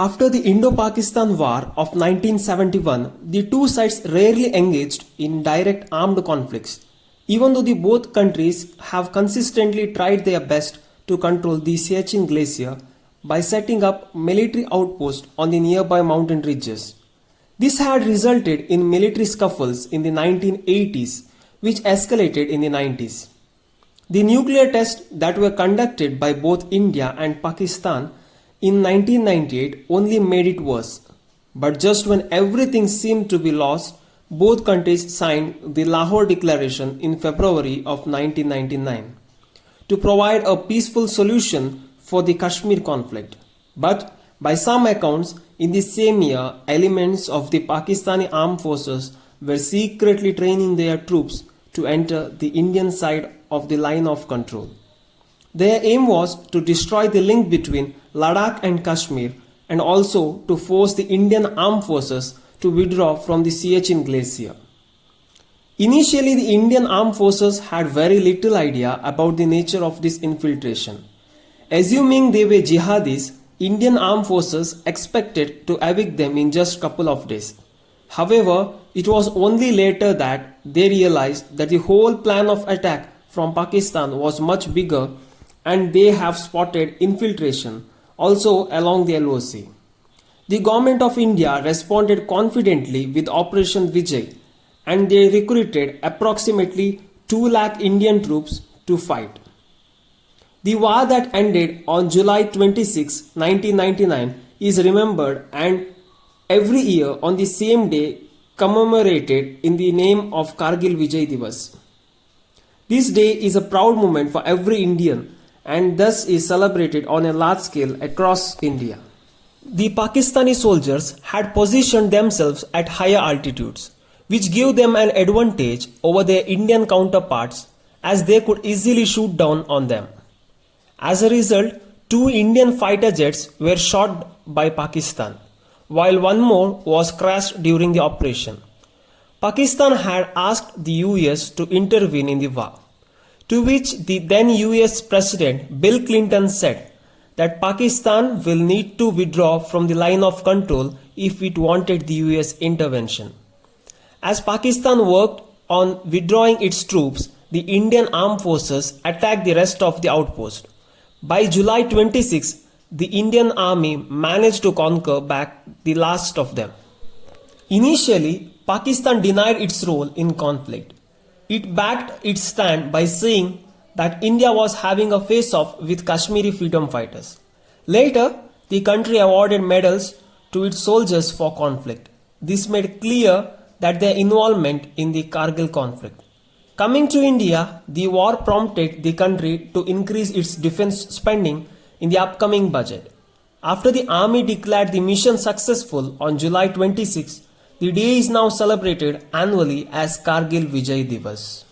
After the Indo-Pakistan War of 1971, the two sides rarely engaged in direct armed conflicts, even though the both countries have consistently tried their best to control the Siachen Glacier by setting up military outposts on the nearby mountain ridges. This had resulted in military scuffles in the 1980s, which escalated in the 90s. The nuclear tests that were conducted by both India and Pakistan in 1998 only made it worse. But just when everything seemed to be lost, both countries signed the Lahore Declaration in February of 1999 to provide a peaceful solution for the Kashmir conflict. But by some accounts, in the same year, elements of the Pakistani armed forces were secretly training their troops to enter the Indian side of the line of control. Their aim was to destroy the link between Ladakh and Kashmir and also to force the Indian armed forces to withdraw from the Siachen Glacier. Initially, the Indian armed forces had very little idea about the nature of this infiltration. Assuming they were jihadis, Indian armed forces expected to evict them in just a couple of days. However, it was only later that they realized that the whole plan of attack from Pakistan was much bigger, and they have spotted infiltration also along the LOC. The government of India responded confidently with Operation Vijay, and they recruited approximately 2 lakh Indian troops to fight. The war that ended on July 26, 1999 is remembered and every year on the same day commemorated in the name of Kargil Vijay Divas. This day is a proud moment for every Indian and thus is celebrated on a large scale across India. The Pakistani soldiers had positioned themselves at higher altitudes, which gave them an advantage over their Indian counterparts as they could easily shoot down on them. As a result, 2 Indian fighter jets were shot by Pakistan, while one more was crashed during the operation. Pakistan had asked the US to intervene in the war, to which the then US President Bill Clinton said that Pakistan will need to withdraw from the line of control if it wanted the US intervention. As Pakistan worked on withdrawing its troops, the Indian armed forces attacked the rest of the outpost. By July 26, the Indian army managed to conquer back the last of them. Initially, Pakistan denied its role in conflict. It backed its stand by saying that India was having a face-off with Kashmiri freedom fighters. Later, the country awarded medals to its soldiers for conflict. This made clear that their involvement in the Kargil conflict. Coming to India, the war prompted the country to increase its defense spending in the upcoming budget. After the army declared the mission successful on July 26, the day is now celebrated annually as Kargil Vijay Divas.